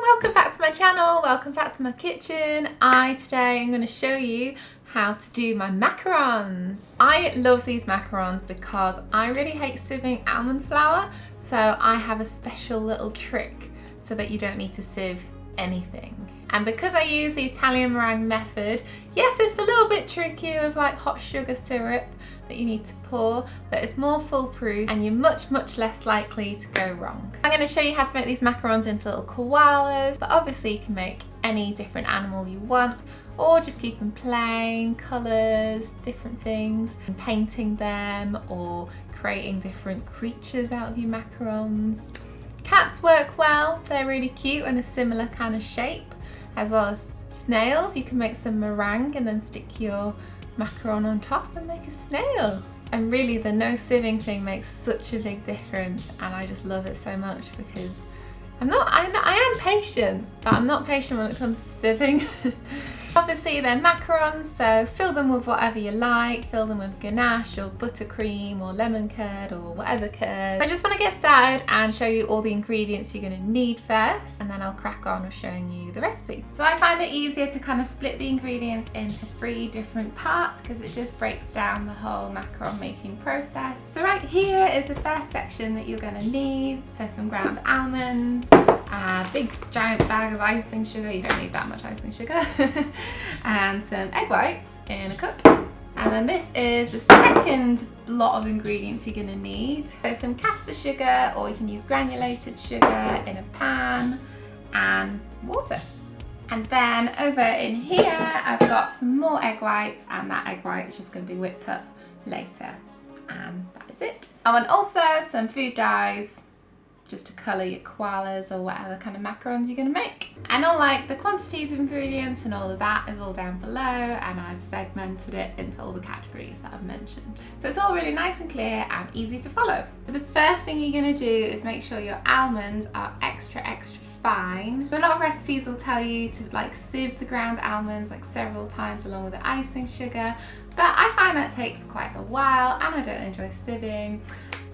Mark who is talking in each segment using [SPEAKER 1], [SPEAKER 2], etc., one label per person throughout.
[SPEAKER 1] welcome back to my channel, welcome back to my kitchen. Today I'm going to show you how to do my macarons. I love these macarons because I really hate sieving almond flour, so I have a special little trick so that you don't need to sieve anything. And because I use the Italian meringue method, yes, it's a little bit tricky with like hot sugar syrup that you need to pour, but it's more foolproof and you're much less likely to go wrong. I'm going to show you how to make these macarons into little koalas, but obviously you can make any different animal you want, or just keep them plain, colours, different things, and painting them or creating different creatures out of your macarons. Cats work well, they're really cute and a similar kind of shape, as well as snails. You can make some meringue and then stick your macaron on top and make a snail. And really the no sieving thing makes such a big difference, and I just love it so much because I am patient, but I'm not patient when it comes to sieving. Obviously they're macarons, so fill them with whatever you like. Fill them with ganache or buttercream or lemon curd or whatever curd. I just want to get started and show you all the ingredients you're going to need first, and then I'll crack on with showing you the recipe. So I find it easier to kind of split the ingredients into 3 different parts because it just breaks down the whole macaron making process. So right here is the first section that you're going to need. So some ground almonds, a big giant bag of icing sugar, you don't need that much icing sugar, and some egg whites in a cup. And then this is the second lot of ingredients you're going to need. So some caster sugar, or you can use granulated sugar in a pan, and water. And then over in here I've got some more egg whites, and that egg white is just going to be whipped up later. And that is it. Oh, and also some food dyes, just to colour your koalas or whatever kind of macarons you're going to make. And all like the quantities of ingredients and all of that is all down below, and I've segmented it into all the categories that I've mentioned. So it's all really nice and clear and easy to follow. So the first thing you're going to do is make sure your almonds are extra fine. So a lot of recipes will tell you to like sieve the ground almonds like several times along with the icing sugar, but I find that takes quite a while and I don't enjoy sieving.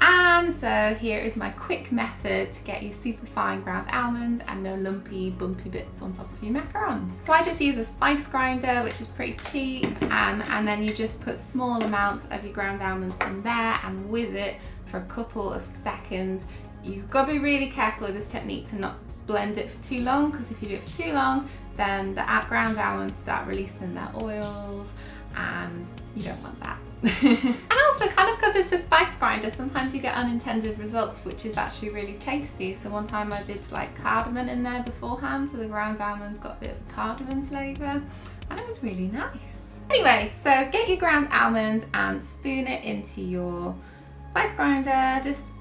[SPEAKER 1] And so here is my quick method to get you super fine ground almonds and no lumpy, bumpy bits on top of your macarons. So I just use a spice grinder, which is pretty cheap, and then you just put small amounts of your ground almonds in there and whiz it for a couple of seconds. You've got to be really careful with this technique to not blend it for too long, because if you do it for too long, then the ground almonds start releasing their oils, and you don't want that. And also, kind of because it's a spice grinder, sometimes you get unintended results, which is actually really tasty. So one time I did like cardamom in there beforehand, so the ground almonds got a bit of a cardamom flavour, and it was really nice. Anyway, so get your ground almonds and spoon it into your spice grinder, just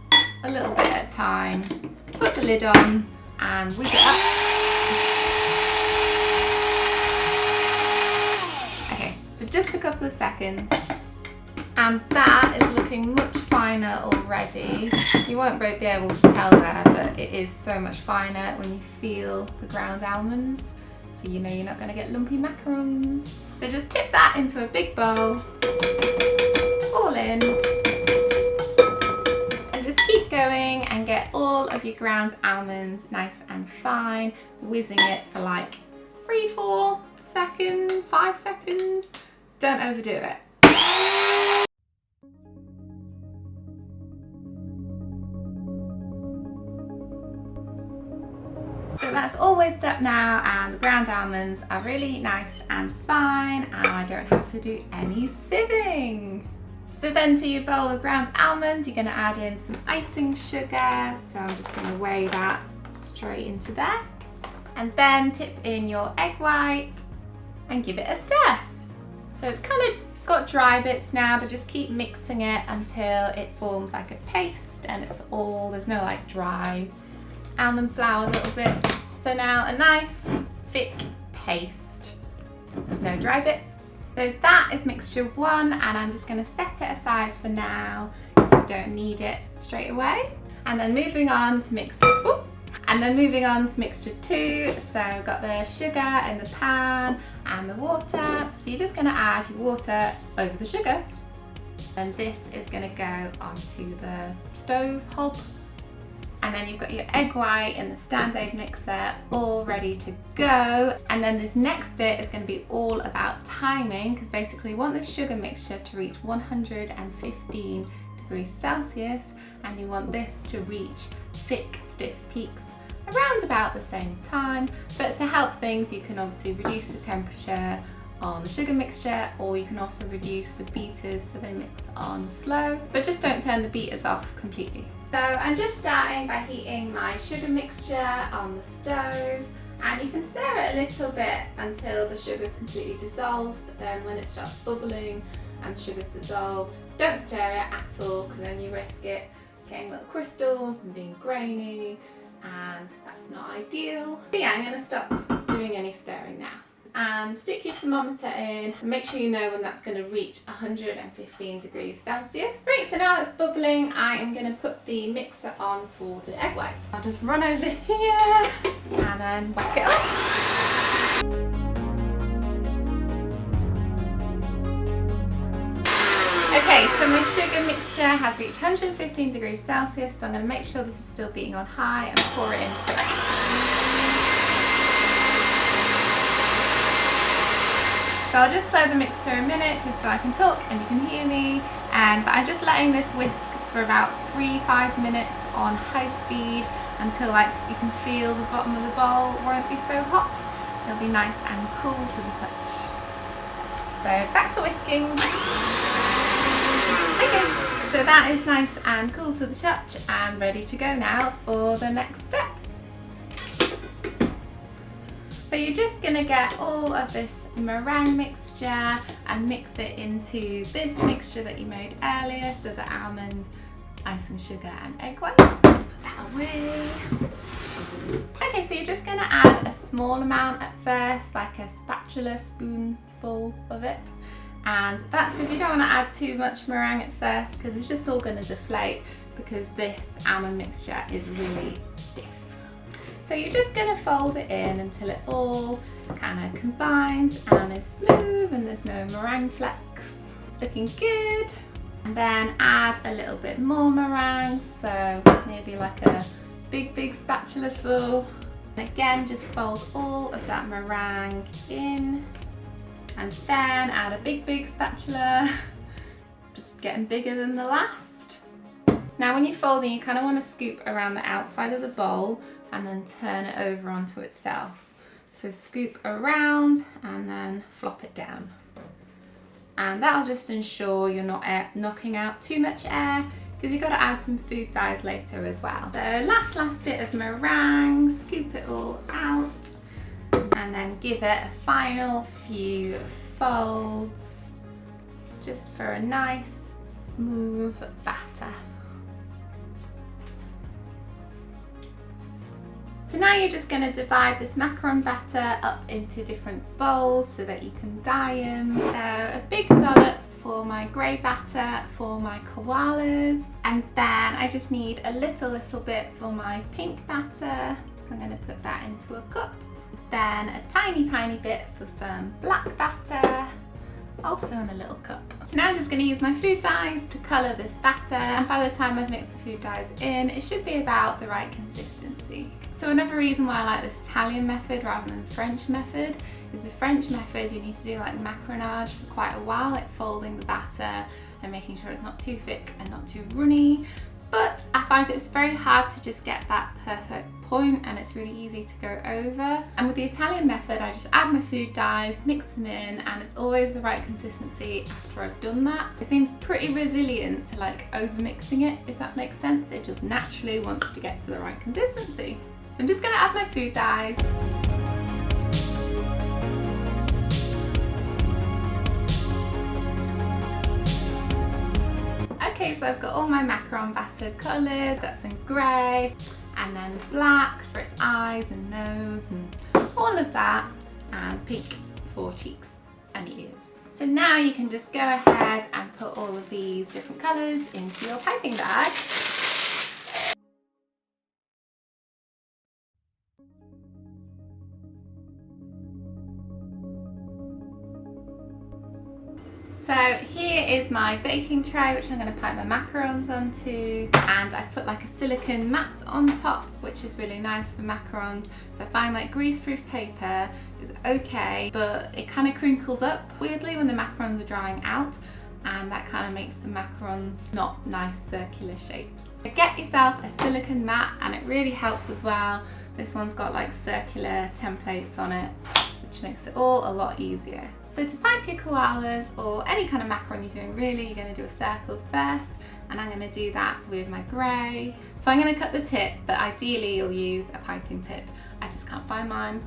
[SPEAKER 1] a little bit at a time. Put the lid on and whiz it up. Okay, so just a couple of seconds. And that is looking much finer already. You won't be able to tell there, but it is so much finer when you feel the ground almonds. So you know you're not going to get lumpy macarons. So just tip that into a big bowl, all in. And just keep going and get all of your ground almonds nice and fine, whizzing it for like 3-4 seconds, 5 seconds. Don't overdo it. So that's all whizzed up now, and the ground almonds are really nice and fine, and I don't have to do any sieving. So then to your bowl of ground almonds, you're going to add in some icing sugar. So I'm just going to weigh that straight into there. And then tip in your egg white and give it a stir. So it's kind of got dry bits now, but just keep mixing it until it forms like a paste and it's all, there's no like dry almond flour little bits. So now a nice thick paste with no dry bits. So that is mixture 1, and I'm just going to set it aside for now because I don't need it straight away. And then moving on to mixture 2. So I've got the sugar in the pan and the water. So you're just going to add your water over the sugar, and this is going to go onto the stove hob. And then you've got your egg white in the standard mixer all ready to go. And then this next bit is going to be all about timing, because basically you want this sugar mixture to reach 115 degrees Celsius, and you want this to reach thick, stiff peaks around about the same time. But to help things, you can obviously reduce the temperature on the sugar mixture, or you can also reduce the beaters so they mix on slow, but just don't turn the beaters off completely. So I'm just starting by heating my sugar mixture on the stove, and you can stir it a little bit until the sugar's completely dissolved, but then when it starts bubbling and the sugar's dissolved, don't stir it at all, because then you risk it getting little crystals and being grainy, and that's not ideal. So yeah, I'm going to stop doing any stirring now. And stick your thermometer in and make sure you know when that's going to reach 115 degrees Celsius. Great, so now that's bubbling, I am going to put the mixer on for the egg whites. I'll just run over here and then whack it up. Okay, so my sugar mixture has reached 115 degrees Celsius, so I'm going to make sure this is still beating on high and pour it in quickly. So I'll just slow the mixer a minute just so I can talk and you can hear me. But I'm just letting this whisk for about 3-5 minutes on high speed until like you can feel the bottom of the bowl won't be so hot. It'll be nice and cool to the touch. So back to whisking. Okay, so that is nice and cool to the touch and ready to go now for the next step. So you're just going to get all of this meringue mixture and mix it into this mixture that you made earlier, so the almond, icing sugar and egg white. Put that away. Okay, so you're just going to add a small amount at first, like a spatula spoonful of it. And that's because you don't want to add too much meringue at first, because it's just all going to deflate, because this almond mixture is really stiff. So you're just going to fold it in until it all kind of combines and is smooth and there's no meringue flecks. Looking good. And then add a little bit more meringue, so maybe like a big spatula full. And again, just fold all of that meringue in, and then add a big spatula, just getting bigger than the last. Now when you're folding, you kind of want to scoop around the outside of the bowl and then turn it over onto itself. So scoop around and then flop it down. And that'll just ensure you're not knocking out too much air, because you've got to add some food dyes later as well. So last bit of meringue, scoop it all out and then give it a final few folds just for a nice smooth batter. So now you're just going to divide this macaron batter up into different bowls so that you can dye them. So a big dollop for my grey batter for my koalas, and then I just need a little bit for my pink batter, so I'm going to put that into a cup. Then a tiny bit for some black batter, also in a little cup. So now I'm just going to use my food dyes to colour this batter, and by the time I've mixed the food dyes in, it should be about the right consistency. So another reason why I like this Italian method rather than the French method is the French method you need to do like macaronage for quite a while, like folding the batter and making sure it's not too thick and not too runny. But I find it's very hard to just get that perfect point, and it's really easy to go over. And with the Italian method, I just add my food dyes, mix them in, and it's always the right consistency after I've done that. It seems pretty resilient to like over mixing it, if that makes sense. It just naturally wants to get to the right consistency. So I'm just going to add my food dyes. Okay, so I've got all my macaron batter coloured, got some grey and then black for its eyes and nose and all of that, and pink for cheeks and ears. So now you can just go ahead and put all of these different colours into your piping bag. So So here is my baking tray, which I'm going to pipe my macarons onto, and I've put like a silicone mat on top, which is really nice for macarons. So I find like greaseproof paper is okay, but it kind of crinkles up weirdly when the macarons are drying out, and that kind of makes the macarons not nice circular shapes. So get yourself a silicone mat, and it really helps as well. This one's got like circular templates on it, which makes it all a lot easier. So to pipe your koalas or any kind of macaron you're doing really, you're going to do a circle first, and I'm going to do that with my grey. So I'm going to cut the tip, but ideally you'll use a piping tip. I just can't find mine.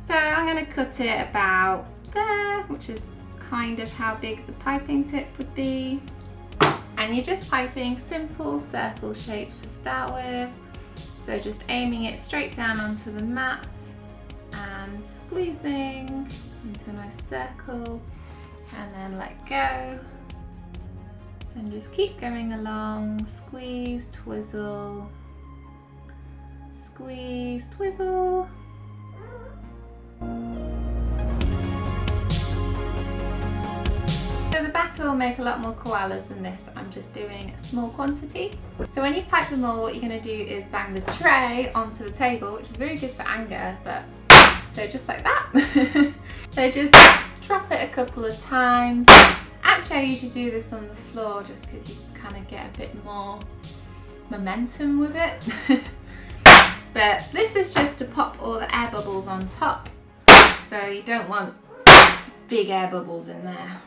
[SPEAKER 1] So I'm going to cut it about there, which is kind of how big the piping tip would be. And you're just piping simple circle shapes to start with. So just aiming it straight down onto the mat and squeezing into a nice circle, and then let go and just keep going along. Squeeze, twizzle, squeeze, twizzle. So the batter will make a lot more koalas than this. I'm just doing a small quantity. So when you pipe them all, what you're going to do is bang the tray onto the table, which is very good for anger, but so just like that. So just drop it a couple of times. Actually, I usually do this on the floor just because you kind of get a bit more momentum with it. But this is just to pop all the air bubbles on top. So you don't want big air bubbles in there,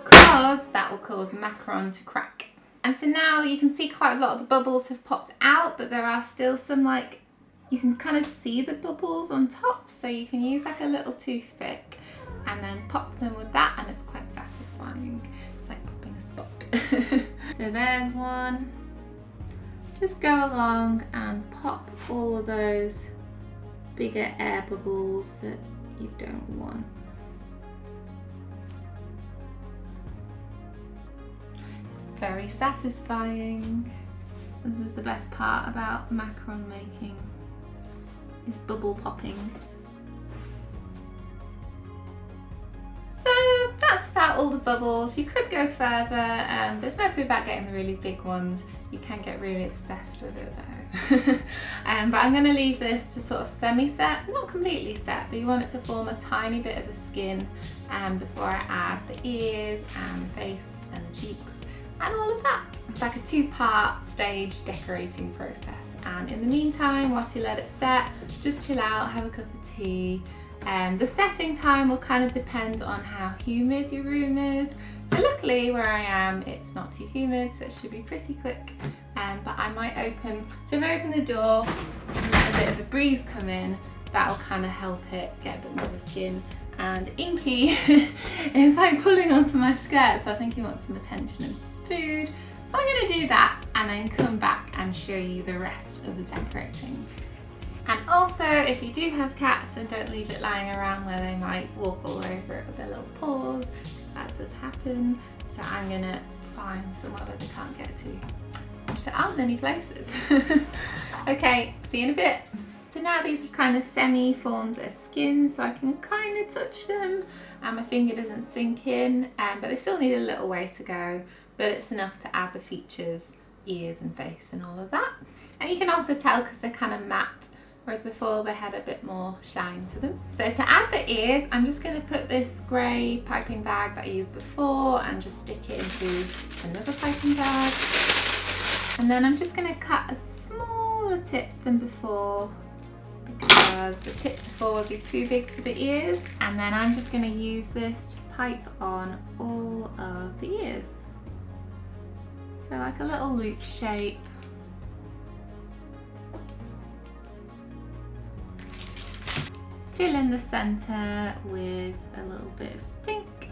[SPEAKER 1] because that will cause the macaron to crack. And so now you can see quite a lot of the bubbles have popped out, but there are still some, like, you can kind of see the bubbles on top, so you can use like a little toothpick and then pop them with that, and it's quite satisfying. It's like popping a spot. So there's one. Just go along and pop all of those bigger air bubbles that you don't want. It's very satisfying. This is the best part about macaron making, is bubble popping. So that's about all the bubbles. You could go further, but it's mostly about getting the really big ones. You can get really obsessed with it though. But I'm going to leave this to sort of semi-set, not completely set, but you want it to form a tiny bit of the skin before I add the ears and the face and cheeks and all of that. It's like a two-part stage decorating process, and in the meantime, whilst you let it set, just chill out, have a cup of tea. The setting time will kind of depend on how humid your room is. So luckily where I am, it's not too humid, so it should be pretty quick. But I might open, so if I open the door and let a bit of a breeze come in, that'll kind of help it get a bit more of a skin. And Inky is like pulling onto my skirt, so I think he wants some attention and some food. So I'm going to do that and then come back and show you the rest of the decorating. And also, if you do have cats, then don't leave it lying around where they might walk all over it with their little paws, because that does happen. So I'm going to find somewhere where they can't get to, which there aren't many places. Okay, see you in a bit. So now these have kind of semi-formed a skin, so I can kind of touch them and my finger doesn't sink in, but they still need a little way to go, but it's enough to add the features, ears and face and all of that. And you can also tell because they're kind of matte, whereas before they had a bit more shine to them. So to add the ears, I'm just going to put this grey piping bag that I used before and just stick it into another piping bag. And then I'm just going to cut a smaller tip than before, because the tip before would be too big for the ears. And then I'm just going to use this to pipe on all of the ears. So like a little loop shape. Fill in the center with a little bit of pink.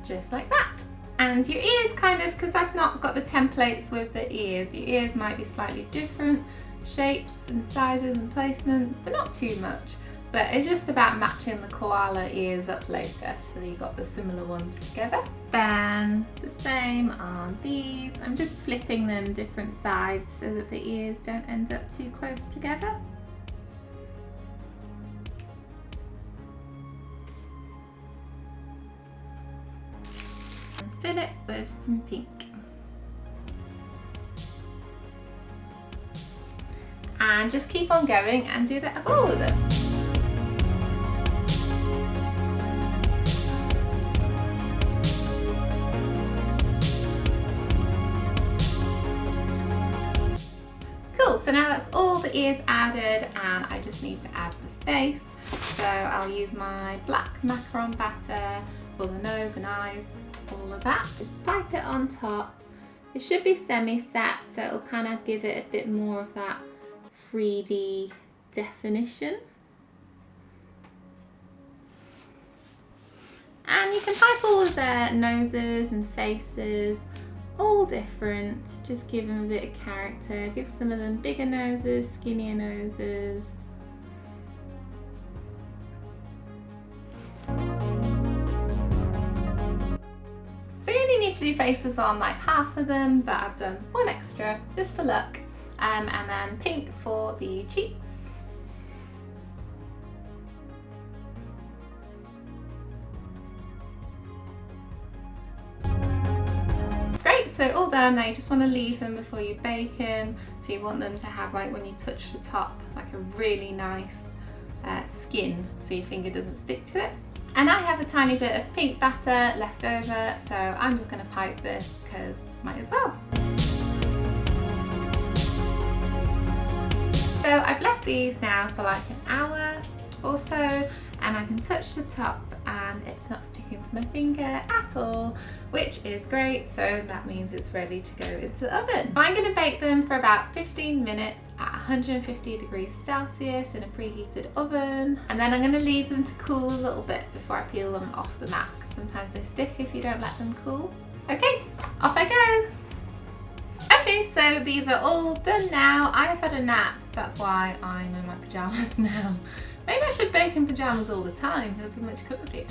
[SPEAKER 1] Just like that. And your ears kind of, because I've not got the templates with the ears, your ears might be slightly different shapes and sizes and placements, but not too much. But it's just about matching the koala ears up later, so you've got the similar ones together. Then the same on these. I'm just flipping them different sides so that the ears don't end up too close together. fill it with some pink. And just keep on going and do that of all of them. Cool, so now that's all the ears added and I just need to add the face. So I'll use my black macaron batter for the nose and eyes, all of that. Just pipe it on top. It should be semi-set, so it'll kind of give it a bit more of that 3D definition. And you can pipe all of their noses and faces, all different, just give them a bit of character. Give some of them bigger noses, skinnier noses. So you only need to do faces on like half of them, but I've done one extra just for luck. And then pink for the cheeks. Great, so all done. Now you just want to leave them before you bake them. So you want them to have, like when you touch the top, like a really nice skin so your finger doesn't stick to it. And I have a tiny bit of pink batter left over, so I'm just going to pipe this because might as well. So I've left these now for like an hour or so, and I can touch the top and it's not sticking to my finger at all, which is great. So that means it's ready to go into the oven. I'm going to bake them for about 15 minutes at 150 degrees Celsius in a preheated oven, and then I'm going to leave them to cool a little bit before I peel them off the mat, because sometimes they stick if you don't let them cool. Okay, off I go. Okay, so these are all done now. I have had a nap, that's why I'm in my pyjamas now. Maybe I should bake in pyjamas all the time, it'll be much cookier.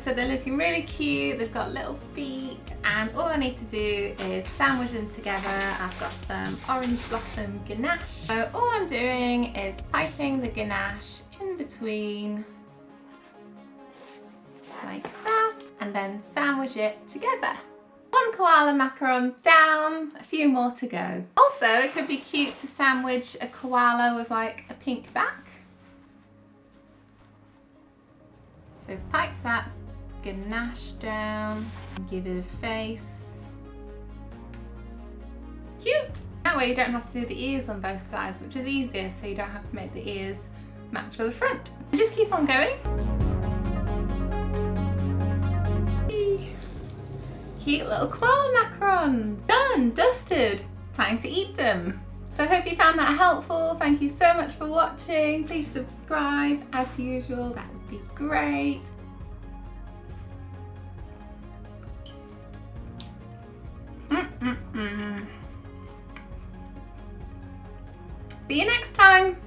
[SPEAKER 1] So they're looking really cute, they've got little feet, and all I need to do is sandwich them together. I've got some orange blossom ganache. So all I'm doing is piping the ganache in between, like that, and then sandwich it together. One koala macaron down, a few more to go. Also, it could be cute to sandwich a koala with like a pink back. So pipe that ganache down, give it a face. Cute! That way you don't have to do the ears on both sides, which is easier, so you don't have to make the ears match with the front. And just keep on going. Cute little koala macarons. Done, dusted. Time to eat them. So I hope you found that helpful. Thank you so much for watching. Please subscribe as usual, that would be great. See you next time.